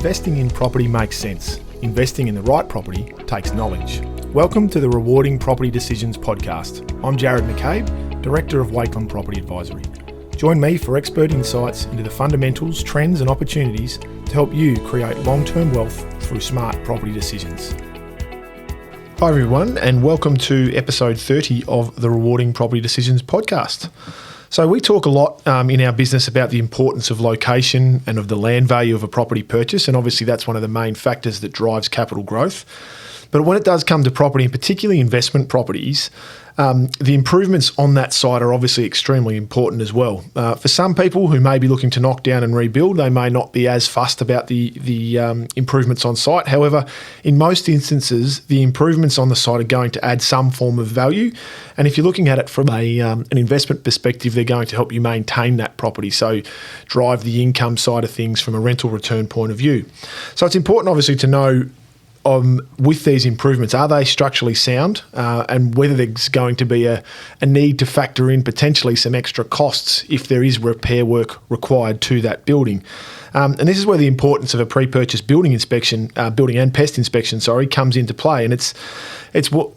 investing in property makes sense, investing in the right property takes knowledge. Welcome to the Rewarding Property Decisions podcast. I'm Jarrod McCabe, Director of Wakeland Property Advisory. Join me for expert insights into the fundamentals, trends and opportunities to help you create long-term wealth through smart property decisions. Hi everyone, and welcome to episode 30 of the Rewarding Property Decisions podcast. So we talk a lot in our business about the importance of location and of the land value of a property purchase, and obviously that's one of the main factors that drives capital growth. But when it does come to property, and particularly investment properties, the improvements on that side are obviously extremely important as well. For some people who may be looking to knock down and rebuild, they may not be as fussed about the improvements on site. However, in most instances, the improvements on the site are going to add some form of value. And if you're looking at it from an investment perspective, they're going to help you maintain that property, so drive the income side of things from a rental return point of view. So it's important, obviously, to know with these improvements, are they structurally sound, and whether there's going to be a need to factor in potentially some extra costs if there is repair work required to that building. And this is where the importance of a pre-purchase building inspection, building and pest inspection, comes into play. And it's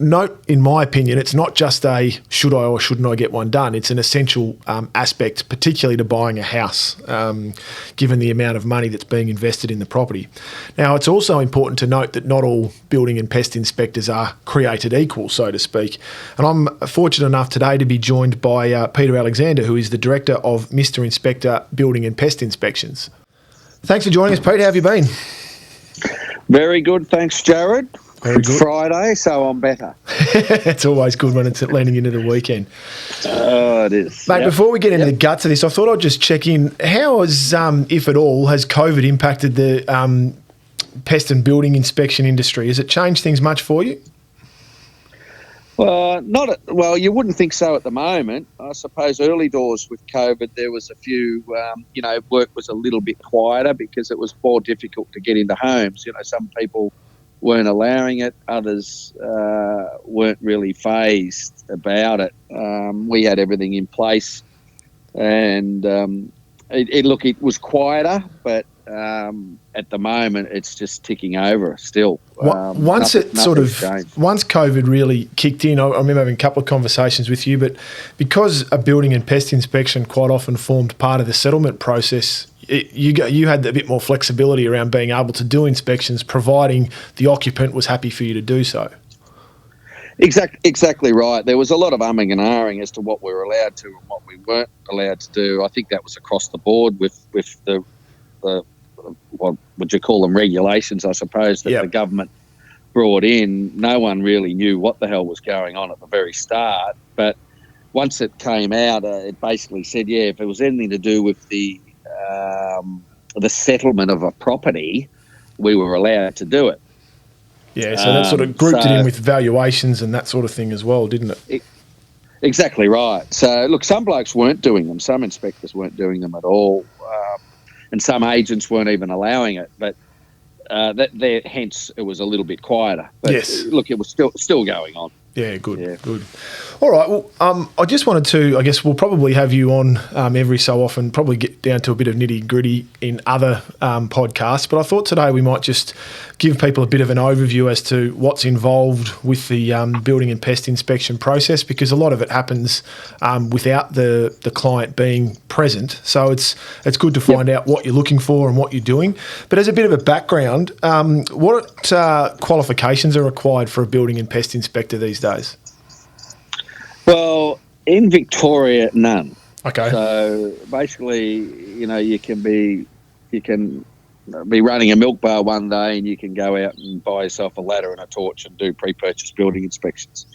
note, in my opinion, it's not just a should I or shouldn't I get one done. It's an essential aspect, particularly to buying a house, given the amount of money that's being invested in the property. Now, it's also important to note that not all building and pest inspectors are created equal, so to speak. And I'm fortunate enough today to be joined by Peter Alexander, who is the Director of Mr. Inspector Building and Pest Inspections. Thanks for joining us, Pete. How have you been? Very good, thanks, Jarrod. Very good. It's Friday, so I'm better. It's always good when it's leaning into the weekend. Oh, it is. Mate, Before we get into the guts of this, I thought I'd just check in. How has, if at all, has COVID impacted the pest and building inspection industry? Has it changed things much for you? Well, you wouldn't think so at the moment. I suppose early doors with COVID, there was a few, work was a little bit quieter because it was more difficult to get into homes. Some people weren't allowing it, others weren't really fazed about it. We had everything in place, and it was quieter, but at the moment it's just ticking over still. Once COVID really kicked in, I remember having a couple of conversations with you, but because a building and pest inspection quite often formed part of the settlement process, you had a bit more flexibility around being able to do inspections, providing the occupant was happy for you to do so. Exactly right. There was a lot of umming and ahhing as to what we were allowed to and what we weren't allowed to do. I think that was across the board with the what would you call them, regulations, I suppose, that the government brought in. No one really knew what the hell was going on at the very start. But once it came out, it basically said, if it was anything to do with the settlement of a property, we were allowed to do it. Yeah, so that sort of grouped it in with valuations and that sort of thing as well, didn't it? Exactly right. So, look, some blokes weren't doing them. Some inspectors weren't doing them at all. And some agents weren't even allowing it. But hence it was a little bit quieter. But yes. Look, it was still going on. Yeah, good. All right, well, I just wanted to, I guess we'll probably have you on every so often, probably get down to a bit of nitty-gritty in other podcasts, but I thought today we might just give people a bit of an overview as to what's involved with the building and pest inspection process, because a lot of it happens without the client being present. So it's good to find out what you're looking for and what you're doing. But as a bit of a background, what qualifications are required for a building and pest inspector these days? Well, in Victoria, none. Okay. So basically, you can be running a milk bar one day and you can go out and buy yourself a ladder and a torch and do pre-purchase building inspections.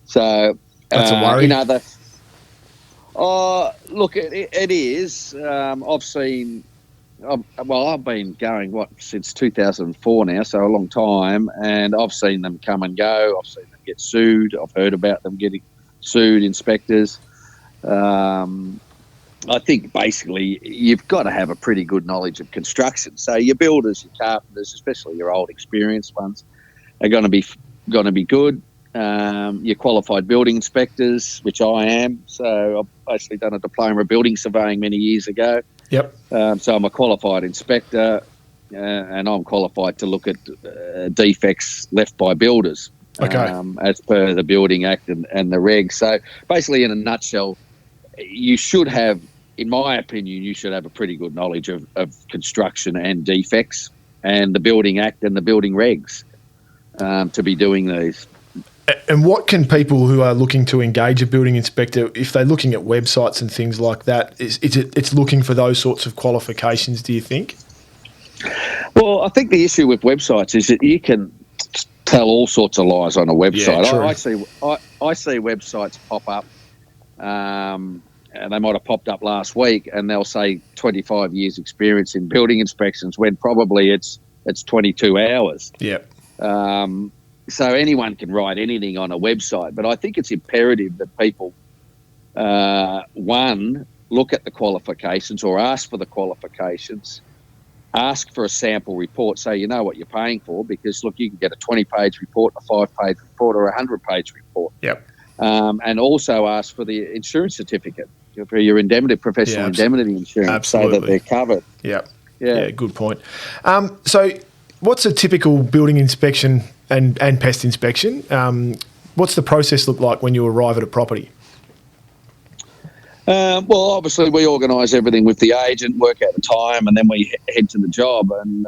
So that's a worry. Look, it is. I've been going since 2004 now, so a long time, and I've seen them come and go. I've seen them get sued. I've heard about them getting sued, inspectors. I think basically you've got to have a pretty good knowledge of construction. So your builders, your carpenters, especially your old experienced ones, are going to be good. Your qualified building inspectors, which I am. So I've basically done a diploma of building surveying many years ago. Yep. So I'm a qualified inspector. and I'm qualified to look at defects left by builders. Okay. As per the Building Act and the regs. So basically, in a nutshell, you should have, in my opinion, you should have a pretty good knowledge of construction and defects and the Building Act and the building regs to be doing these. And what can people who are looking to engage a building inspector, if they're looking at websites and things like that, it's looking for those sorts of qualifications, do you think? Well, I think the issue with websites is that you can tell all sorts of lies on a website. Yeah, I see websites pop up, and they might have popped up last week, and they'll say 25 years experience in building inspections when probably it's 22 hours. Yeah. So anyone can write anything on a website, but I think it's imperative that people, one, look at the qualifications or ask for the qualifications, ask for a sample report so you know what you're paying for, because, look, you can get a 20-page report, a 5-page report or a 100-page report. Yep. And also ask for the insurance certificate for your professional indemnity insurance. Absolutely. So that they're covered. Yeah, good point. So what's a typical building inspection and pest inspection? What's the process look like when you arrive at a property? Well, obviously we organise everything with the agent, work out the time, and then we head to the job. And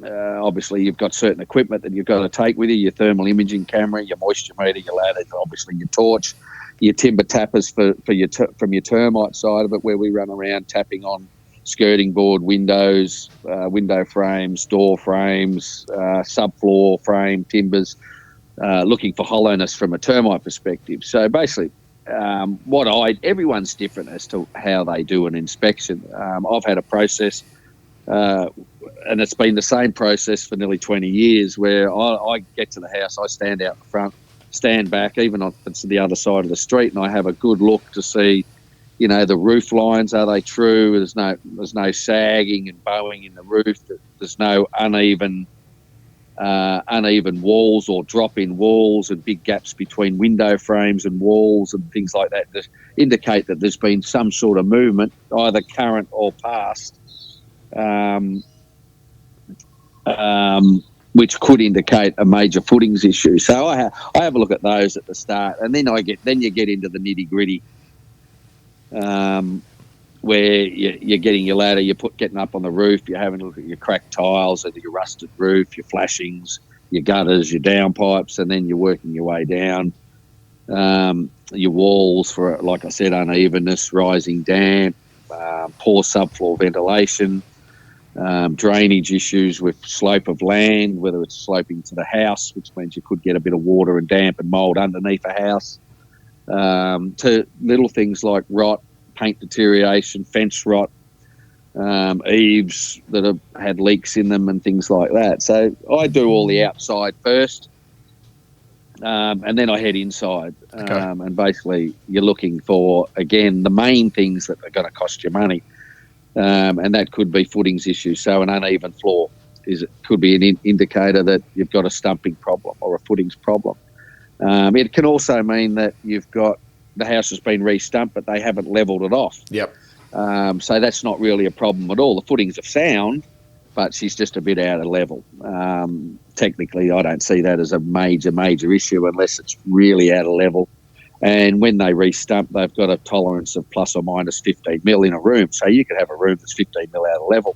obviously you've got certain equipment that you've got to take with you, your thermal imaging camera, your moisture meter, your ladder, obviously your torch, your timber tappers from your termite side of it, where we run around tapping on skirting board, windows, window frames, door frames, subfloor frame, timbers, looking for hollowness from a termite perspective. So basically, everyone's different as to how they do an inspection. I've had a process, and it's been the same process for nearly 20 years, where I get to the house, I stand out in front, stand back, even if it's the other side of the street, and I have a good look to see, the roof lines, are they true? There's no sagging and bowing in the roof. There's no uneven walls or drop-in walls and big gaps between window frames and walls and things like that indicate that there's been some sort of movement, either current or past, which could indicate a major footings issue. So I have a look at those at the start, and then you get into the nitty-gritty, where you're getting your ladder, getting up on the roof, you're having a look at your cracked tiles and your rusted roof, your flashings, your gutters, your downpipes, and then you're working your way down. Your walls for, like I said, unevenness, rising damp, poor subfloor ventilation, drainage issues with slope of land, whether it's sloping to the house, which means you could get a bit of water and damp and mould underneath a house, to little things like rot, paint deterioration, fence rot, eaves that have had leaks in them and things like that. So I do all the outside first, and then I head inside. Okay. And basically you're looking for, again, the main things that are going to cost you money, and that could be footings issues. So an uneven floor could be an indicator that you've got a stumping problem or a footings problem. It can also mean that you've got the house has been re-stumped, but they haven't levelled it off. Yep. So that's not really a problem at all. The footings are sound, but she's just a bit out of level. Technically, I don't see that as a major issue unless it's really out of level. And when they re-stump, they've got a tolerance of plus or minus 15 mil in a room. So you could have a room that's 15 mil out of level.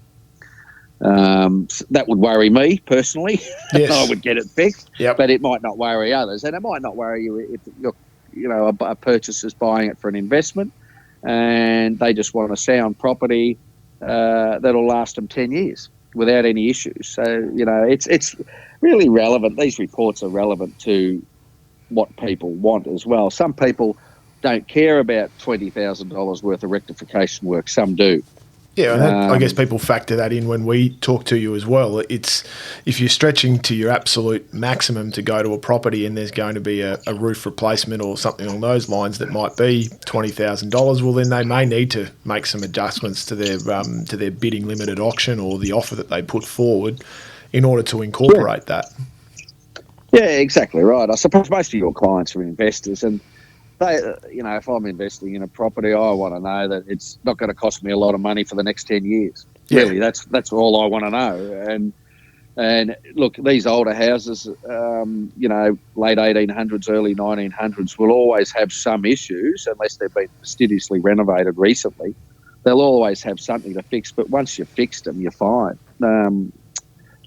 So that would worry me personally. Yes. I would get it fixed, Yep. But it might not worry others. And it might not worry you if you're, a purchaser's buying it for an investment and they just want a sound property that'll last them 10 years without any issues. So, it's really relevant. These reports are relevant to what people want as well. Some people don't care about $20,000 worth of rectification work. Some do. Yeah, and I guess people factor that in when we talk to you as well. It's if you're stretching to your absolute maximum to go to a property and there's going to be a roof replacement or something along those lines that might be $20,000, well, then they may need to make some adjustments to their bidding limited auction or the offer that they put forward in order to incorporate that. Yeah, exactly right. I suppose most of your clients are investors, and they, if I'm investing in a property, I want to know that it's not going to cost me a lot of money for the next 10 years. Really, that's all I want to know. And look, these older houses, late 1800s, early 1900s, will always have some issues unless they've been fastidiously renovated recently. They'll always have something to fix, but once you've fixed them, you're fine.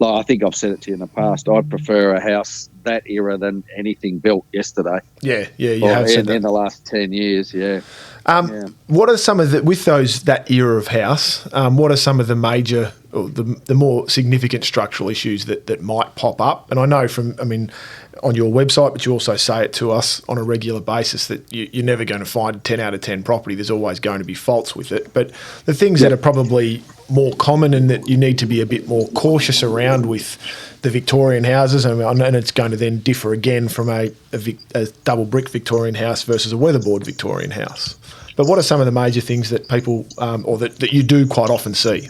Like I think I've said it to you in the past, I'd prefer a house that era than anything built yesterday. Yeah, you have said that. In the last 10 years, yeah. What are some of that era of house, what are some of the major or the more significant structural issues that might pop up? And I know on your website, but you also say it to us on a regular basis that you're never going to find a 10 out of 10 property. There's always going to be faults with it. But the things that are probably more common and that you need to be a bit more cautious around with the Victorian houses, and it's going to then differ again from a double brick Victorian house versus a weatherboard Victorian house. But what are some of the major things that people, or that you do quite often see?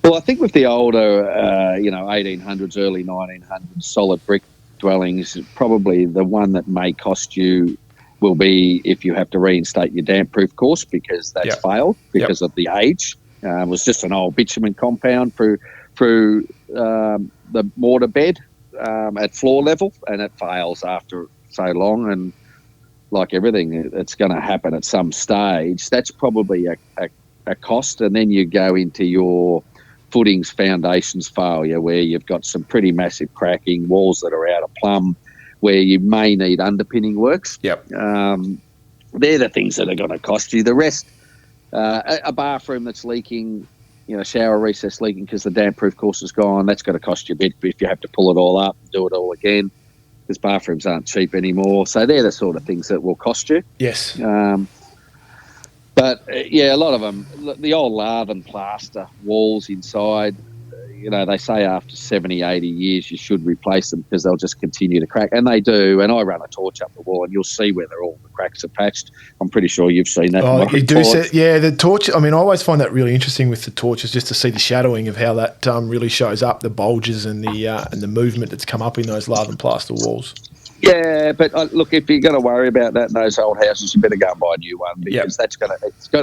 Well, I think with the older, 1800s, early 1900s solid brick dwellings, probably the one that may cost you will be if you have to reinstate your damp-proof course because that's failed because of the age. It was just an old bitumen compound through the mortar bed at floor level, and it fails after so long. And like everything, it's going to happen at some stage. That's probably a cost. And then you go into your footings, foundations failure, where you've got some pretty massive cracking, walls that are out of plumb, where you may need underpinning works. Yep. They're the things that are going to cost you. The rest, a bathroom that's leaking, shower recess leaking because the damp-proof course is gone, that's going to cost you a bit if you have to pull it all up and do it all again, because bathrooms aren't cheap anymore. So they're the sort of things that will cost you. Yes. But a lot of them, the old lath and plaster walls inside, they say after 70, 80 years you should replace them because they'll just continue to crack. And they do. And I run a torch up the wall and you'll see where all the cracks are patched. I'm pretty sure you've seen that. Oh, you do see, the torch. I always find that really interesting with the torches, just to see the shadowing of how that really shows up, the bulges and the movement that's come up in those lath and plaster walls. Yeah, but look, if you're going to worry about that in those old houses, you better go and buy a new one because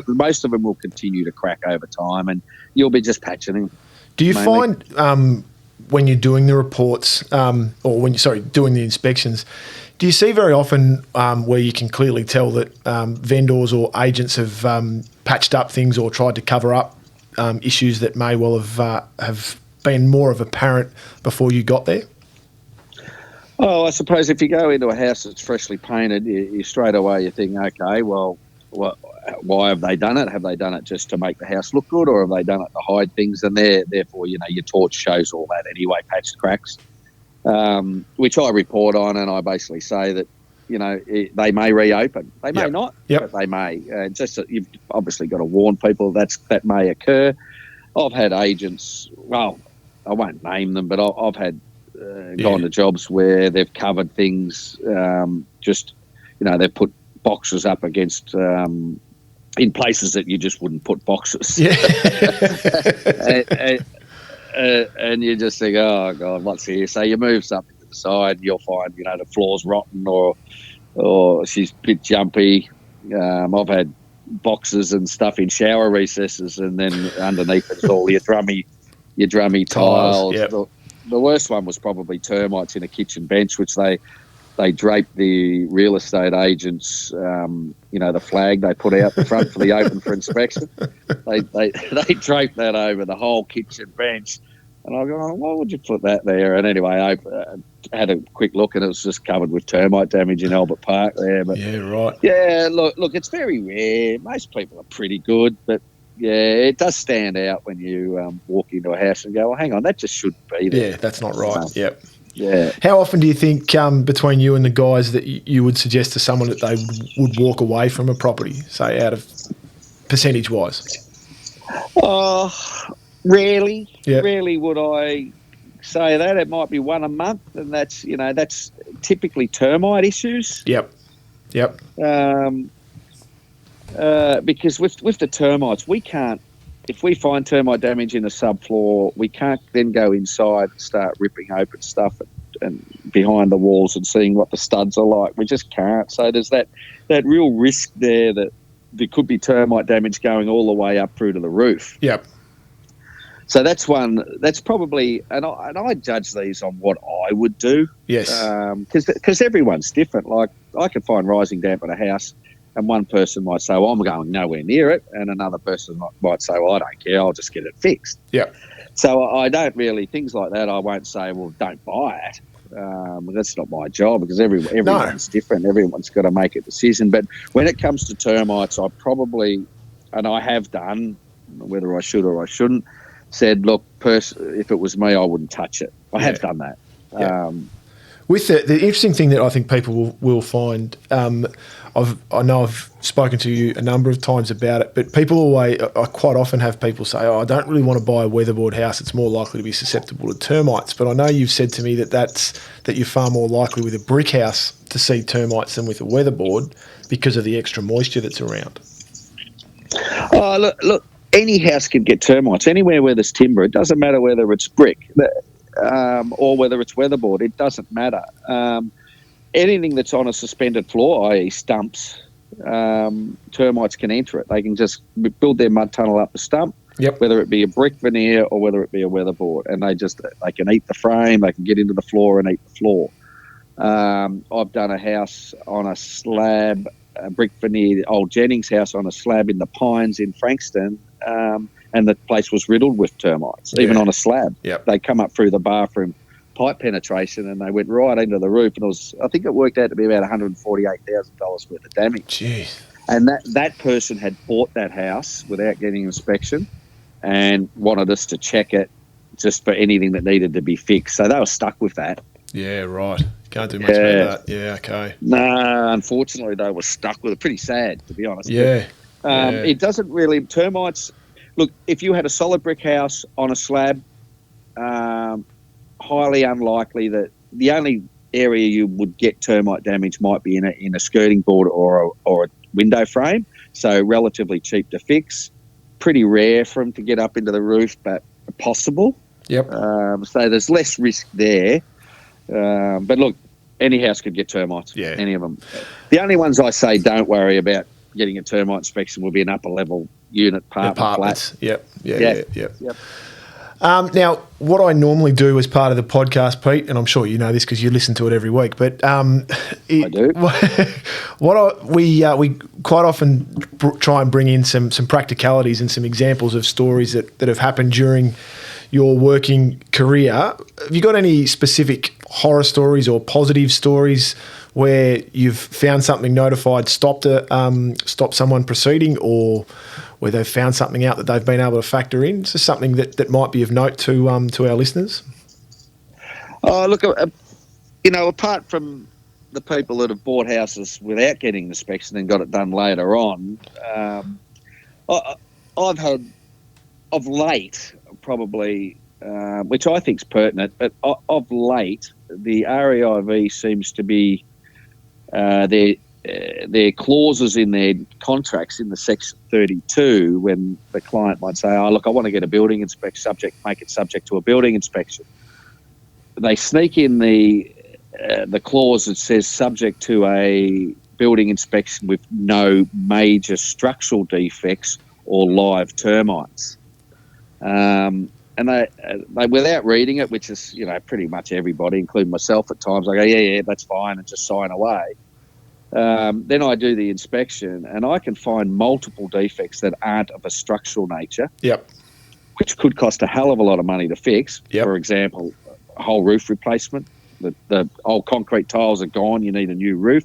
most of them will continue to crack over time and you'll be just patching them. Do you find when you're doing the reports doing the inspections, do you see very often where you can clearly tell that vendors or agents have patched up things or tried to cover up issues that may well have been more of apparent before you got there? Oh, I suppose if you go into a house that's freshly painted, you straight away you think, okay, well, why have they done it? Have they done it just to make the house look good, or have they done it to hide things? And therefore, your torch shows all that anyway, patched cracks, which I report on, and I basically say that, they may reopen. They may not, but they may. You've obviously got to warn people that may occur. I've had agents, well, I won't name them, but I've had gone to jobs where they've covered things, they've put boxes up against in places that you just wouldn't put boxes. Yeah. and you just think, oh God, what's here? So you move something to the side, you'll find, the floor's rotten or she's a bit jumpy. I've had boxes and stuff in shower recesses, and then underneath it's all your drummy tiles. Yep. The worst one was probably termites in a kitchen bench, which they draped the real estate agents, the flag they put out the front for the open for inspection. They draped that over the whole kitchen bench. And I go, why would you put that there? And anyway, I had a quick look and it was just covered with termite damage in Albert Park there. But yeah, right. Yeah, look, it's very rare. Most people are pretty good, but yeah, it does stand out when you walk into a house and go, well, hang on, that just shouldn't be there. Yeah, that's not right. Yep. Yeah. How often do you think between you and the guys that you would suggest to someone that they would walk away from a property, say out of percentage-wise? Rarely. Yep. Rarely would I say that. It might be one a month, and that's typically termite issues. Yep. Because with the termites, we can't. If we find termite damage in a subfloor, we can't then go inside and start ripping open stuff and behind the walls and seeing what the studs are like. We just can't. So there's that real risk there that there could be termite damage going all the way up through to the roof. Yep. So that's one. That's probably, and I judge these on what I would do. Yes. Because everyone's different. Like I could find rising damp at a house, and one person might say, "Well, I'm going nowhere near it," and another person might say, "Well, I don't care. I'll just get it fixed." Yeah. So I don't really things like that. I won't say, "Well, don't buy it." That's not my job because everyone's different. Everyone's got to make a decision. But when it comes to termites, I probably, and I have done, whether I should or I shouldn't, said, look, if it was me, I wouldn't touch it. I have done that. Yeah. With the interesting thing that I think people will find, I know I've spoken to you a number of times about it, but I quite often have people say, I don't really want to buy a weatherboard house. It's more likely to be susceptible to termites. But I know you've said to me that you're far more likely with a brick house to see termites than with a weatherboard because of the extra moisture that's around. Oh, look. Any house can get termites. Anywhere where there's timber, it doesn't matter whether it's brick or whether it's weatherboard. It doesn't matter. Anything that's on a suspended floor, i.e. stumps, termites can enter it. They can just build their mud tunnel up the stump, whether it be a brick veneer or whether it be a weatherboard, and they can eat the frame, they can get into the floor and eat the floor. I've done a house on a slab, a brick veneer, old Jennings house on a slab in the Pines in Frankston, and the place was riddled with termites, even on a slab. Yep. They come up through the bathroom pipe penetration and they went right into the roof, and I think it worked out to be about $148,000 worth of damage. Jeez. And that person had bought that house without getting inspection and wanted us to check it just for anything that needed to be fixed. So they were stuck with that. Yeah, right. Can't do much about that. Yeah, okay. No, unfortunately, they were stuck with it. Pretty sad, to be honest. Yeah. It doesn't really... Termites... Look, if you had a solid brick house on a slab, highly unlikely that... The only area you would get termite damage might be in a skirting board or a window frame, so relatively cheap to fix. Pretty rare for them to get up into the roof, but possible. Yep. So there's less risk there. But look, any house could get termites. Yeah. Any of them. The only ones I say don't worry about getting a termite inspection will be an upper level unit, apartments. Flat. Yep. Yep. Now, what I normally do as part of the podcast, Pete, and I'm sure you know this because you listen to it every week, but I do. We quite often try and bring in some practicalities and some examples of stories that have happened during your working career. Have you got any specific horror stories or positive stories where you've found something notified, stopped someone proceeding, or where they've found something out that they've been able to factor in? Is this something that might be of note to our listeners? Oh, look, apart from the people that have bought houses without getting inspection and got it done later on, I've had, of late, probably, which I think is pertinent, but of late, the REIV seems to be their clauses in their contracts in the Section 32 when the client might say, oh, look, I want to get a building inspection make it subject to a building inspection. They sneak in the clause that says subject to a building inspection with no major structural defects or live termites. And they without reading it, which is, pretty much everybody, including myself at times, I go, yeah, that's fine, and just sign away. Then I do the inspection and I can find multiple defects that aren't of a structural nature. Yep. Which could cost a hell of a lot of money to fix. Yep. For example, a whole roof replacement. The old concrete tiles are gone. You need a new roof.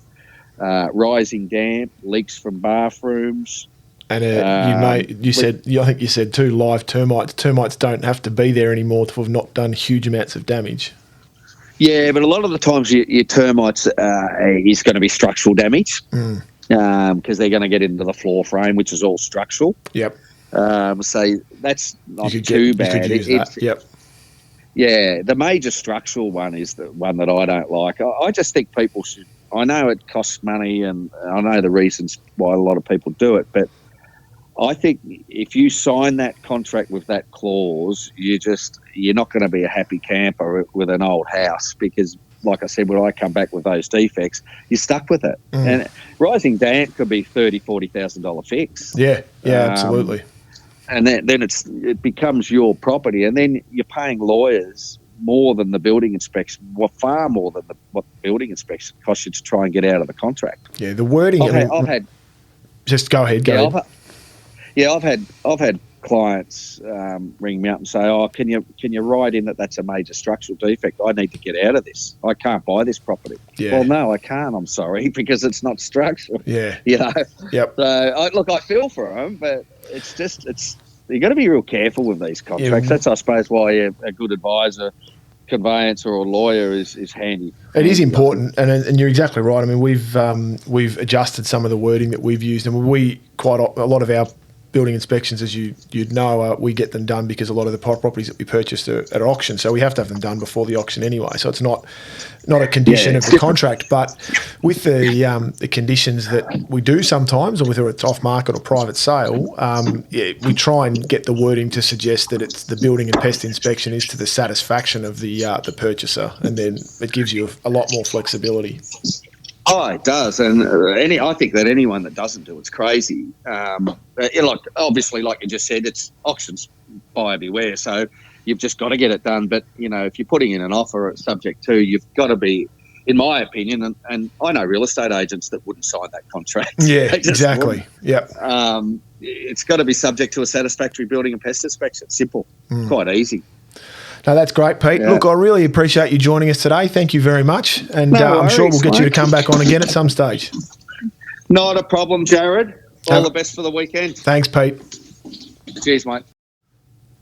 Rising damp, leaks from bathrooms. And I think you said too, live termites. Termites don't have to be there anymore to have not done huge amounts of damage. Yeah, but a lot of the times your termites is going to be structural damage because they're going to get into the floor frame, which is all structural. Yep. So that's not too bad. You could use that. Yep. Yeah, the major structural one is the one that I don't like. I just think people should. I know it costs money, and I know the reasons why a lot of people do it, but I think if you sign that contract with that clause, you're not going to be a happy camper with an old house because, like I said, when I come back with those defects, you're stuck with it. And rising damp could be $30,000, $40,000 fix. Yeah, absolutely. and then it becomes your property, and then you're paying lawyers more than the building inspection, far more than what the building inspection costs you to try and get out of the contract. Yeah, the wording. I've had. Just go ahead. Go ahead. I've had clients ring me up and say, "Oh, can you write in that that's a major structural defect? I need to get out of this. I can't buy this property." Yeah. Well, no, I can't. I'm sorry, because it's not structural. Yeah. You know. Yep. So I feel for them, but it's you got to be real careful with these contracts. Yeah. That's, I suppose, why a good advisor, conveyancer, or lawyer is handy. It is important, and you're exactly right. I mean, we've adjusted some of the wording that we've used, and a lot of our building inspections, as you'd know, we get them done because a lot of the properties that we purchased are at auction, so we have to have them done before the auction anyway. So it's not a condition of the contract, but with the conditions that we do sometimes, or whether it's off market or private sale, we try and get the wording to suggest that it's the building and pest inspection is to the satisfaction of the purchaser, and then it gives you a lot more flexibility. Oh, it does, and I think that anyone that doesn't do it's crazy. Obviously, like you just said, it's auctions, buyer beware. So you've just got to get it done. But if you're putting in an offer subject to, you've got to be, in my opinion, and I know real estate agents that wouldn't sign that contract. Yeah, exactly. Yep. It's got to be subject to a satisfactory building and pest inspection. Simple, quite easy. No, that's great, Pete. Yeah. Look, I really appreciate you joining us today. Thank you very much. And I'm sure we'll get you to come back on again at some stage. Not a problem, Jarrod. All the best for the weekend. Thanks, Pete. Cheers, mate.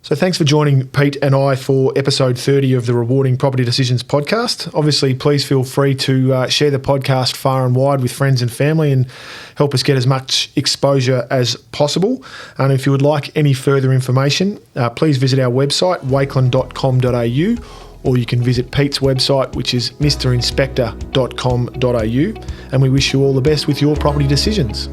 So thanks for joining Pete and I for episode 30 of the Rewarding Property Decisions podcast. Obviously, please feel free to share the podcast far and wide with friends and family and help us get as much exposure as possible. And if you would like any further information, please visit our website, wakeland.com.au, or you can visit Pete's website, which is mrinspector.com.au. And we wish you all the best with your property decisions.